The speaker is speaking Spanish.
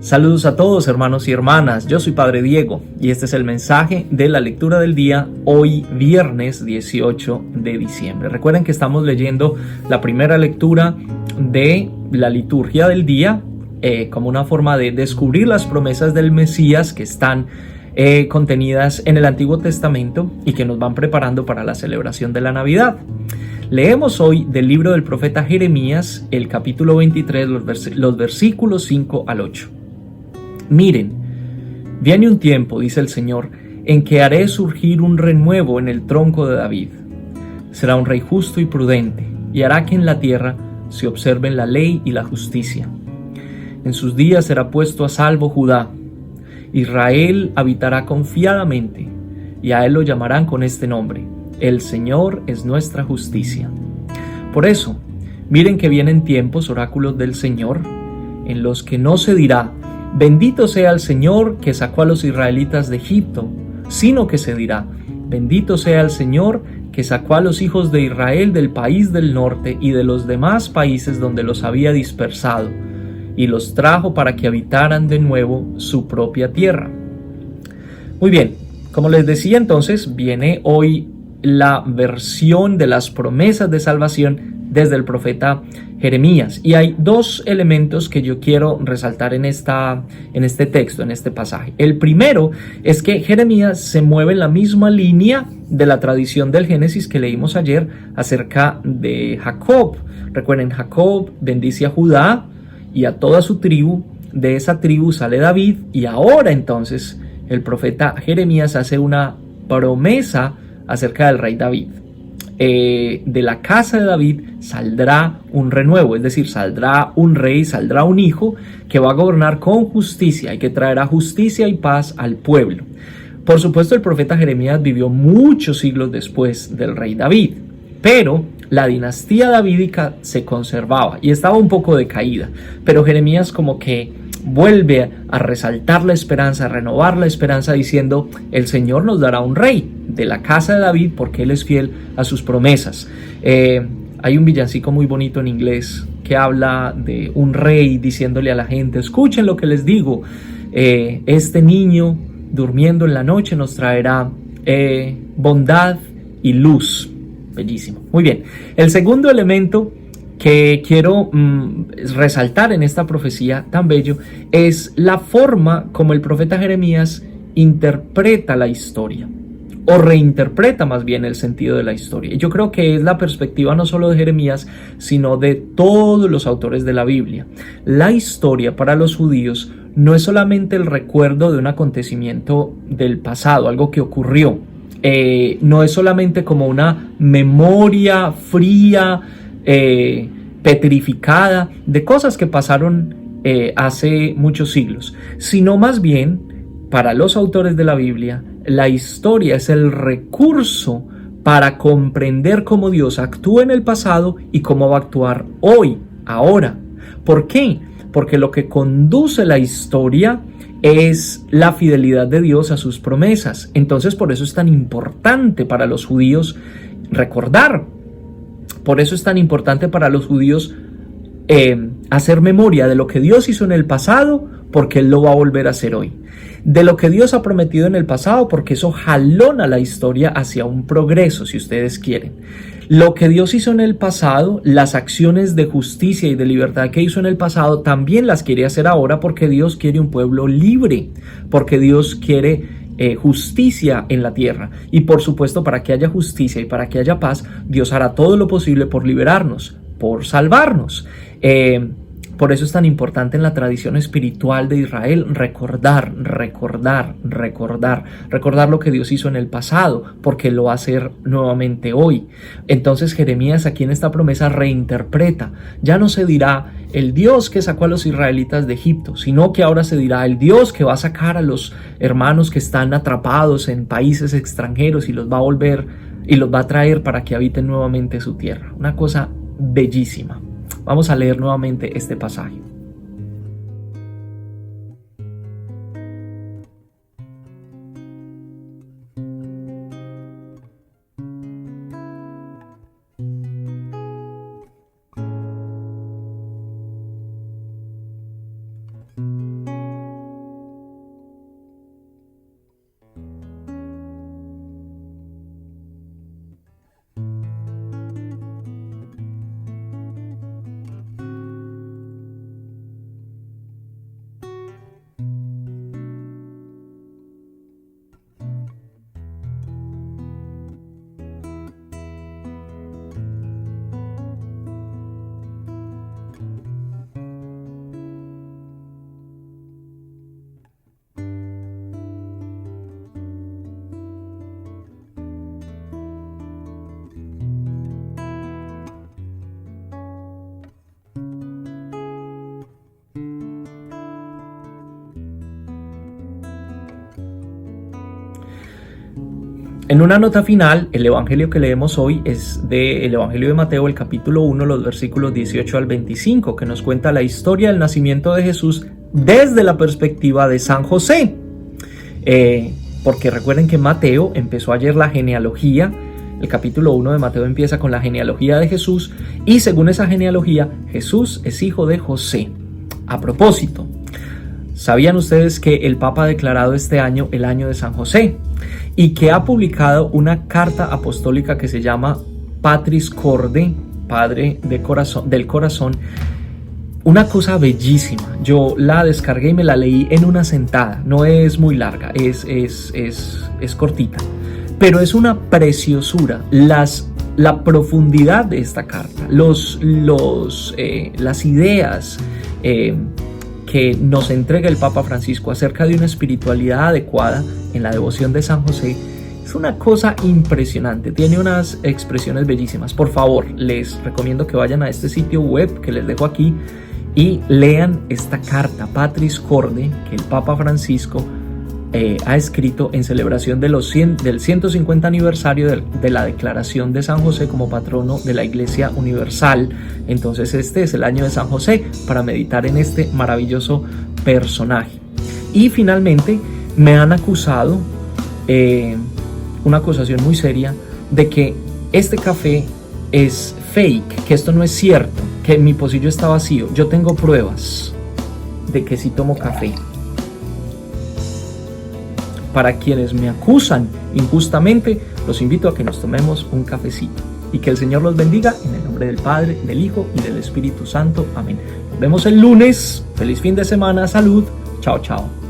Saludos a todos, hermanos y hermanas, yo soy Padre Diego y este es el mensaje de la lectura del día hoy viernes 18 de diciembre. Recuerden que estamos leyendo la primera lectura de la liturgia del día como una forma de descubrir las promesas del Mesías que están contenidas en el Antiguo Testamento y que nos van preparando para la celebración de la Navidad. Leemos hoy del libro del profeta Jeremías, el capítulo 23, los versículos 5 al 8. Miren, viene un tiempo, dice el Señor, en que haré surgir un renuevo en el tronco de David. Será un rey justo y prudente, y hará que en la tierra se observen la ley y la justicia. En sus días será puesto a salvo Judá. Israel habitará confiadamente, y a él lo llamarán con este nombre: El Señor es nuestra justicia. Por eso, miren que vienen tiempos, oráculos del Señor, en los que no se dirá: bendito sea el Señor que sacó a los israelitas de Egipto, sino que se dirá: bendito sea el Señor que sacó a los hijos de Israel del país del norte y de los demás países donde los había dispersado, y los trajo para que habitaran de nuevo su propia tierra. Muy bien, como les decía, entonces viene hoy la versión de las promesas de salvación desde el profeta Jeremías, y hay dos elementos que yo quiero resaltar en este texto, en este pasaje. El primero es que Jeremías se mueve en la misma línea de la tradición del Génesis que leímos ayer acerca de Jacob. Recuerden, Jacob bendice a Judá y a toda su tribu. De esa tribu sale David, y ahora entonces el profeta Jeremías hace una promesa acerca del rey David. De la casa de David saldrá un renuevo, es decir, saldrá un rey, saldrá un hijo que va a gobernar con justicia y que traerá justicia y paz al pueblo. Por supuesto, el profeta Jeremías vivió muchos siglos después del rey David, pero la dinastía davídica se conservaba y estaba un poco decaída, pero Jeremías como que vuelve a resaltar la esperanza, a renovar la esperanza diciendo: el Señor nos dará un rey de la casa de David porque Él es fiel a sus promesas. Hay un villancico muy bonito en inglés que habla de un rey diciéndole a la gente: escuchen lo que les digo, este niño durmiendo en la noche nos traerá bondad y luz. Bellísimo. Muy bien, el segundo elemento que quiero resaltar en esta profecía tan bello es la forma como el profeta Jeremías interpreta la historia, o reinterpreta más bien el sentido de la historia. Yo creo que es la perspectiva no solo de Jeremías, sino de todos los autores de la Biblia. La historia para los judíos no es solamente el recuerdo de un acontecimiento del pasado, algo que ocurrió. No es solamente como una memoria fría, petrificada de cosas que pasaron hace muchos siglos, sino más bien, para los autores de la Biblia, la historia es el recurso para comprender cómo Dios actúa en el pasado y cómo va a actuar hoy, ahora. ¿Por qué? Porque lo que conduce la historia es la fidelidad de Dios a sus promesas. Entonces, por eso es tan importante para los judíos recordar. Por eso es tan importante para los judíos hacer memoria de lo que Dios hizo en el pasado, porque Él lo va a volver a hacer hoy. De lo que Dios ha prometido en el pasado, porque eso jalona la historia hacia un progreso, si ustedes quieren. Lo que Dios hizo en el pasado, las acciones de justicia y de libertad que hizo en el pasado, también las quiere hacer ahora, porque Dios quiere un pueblo libre, porque Dios quiere justicia en la tierra. Y por supuesto, para que haya justicia y para que haya paz, Dios hará todo lo posible por liberarnos, por salvarnos. Por eso es tan importante en la tradición espiritual de Israel recordar lo que Dios hizo en el pasado, porque lo va a hacer nuevamente hoy. Entonces Jeremías aquí en esta promesa reinterpreta. Ya no se dirá el Dios que sacó a los israelitas de Egipto, sino que ahora se dirá el Dios que va a sacar a los hermanos que están atrapados en países extranjeros y los va a volver y los va a traer para que habiten nuevamente su tierra. Una cosa bellísima. Vamos a leer nuevamente este pasaje. En una nota final, el evangelio que leemos hoy es del Evangelio de Mateo, el capítulo 1, los versículos 18 al 25, que nos cuenta la historia del nacimiento de Jesús desde la perspectiva de San José. Porque recuerden que Mateo empezó ayer la genealogía. El capítulo 1 de Mateo empieza con la genealogía de Jesús y según esa genealogía, Jesús es hijo de José. A propósito, ¿sabían ustedes que el Papa ha declarado este año el año de San José? Y que ha publicado una carta apostólica que se llama Patris Corde, Padre del Corazón. Una cosa bellísima. Yo la descargué y me la leí en una sentada. No es muy larga, es cortita. Pero es una preciosura. La profundidad de esta carta, las ideas que nos entrega el Papa Francisco acerca de una espiritualidad adecuada en la devoción de San José, es una cosa impresionante, tiene unas expresiones bellísimas. Por favor, les recomiendo que vayan a este sitio web que les dejo aquí y lean esta carta Patris Corde que el Papa Francisco ha escrito en celebración del 150 aniversario de la declaración de San José como patrono de la Iglesia Universal. Entonces este es el año de San José para meditar en este maravilloso personaje. Y finalmente me han acusado, una acusación muy seria, de que este café es fake, que esto no es cierto, que mi pocillo está vacío. Yo tengo pruebas de que sí tomo café. Para quienes me acusan injustamente, los invito a que nos tomemos un cafecito y que el Señor los bendiga en el nombre del Padre, del Hijo y del Espíritu Santo. Amén. Nos vemos el lunes. Feliz fin de semana. Salud. Chao, chao.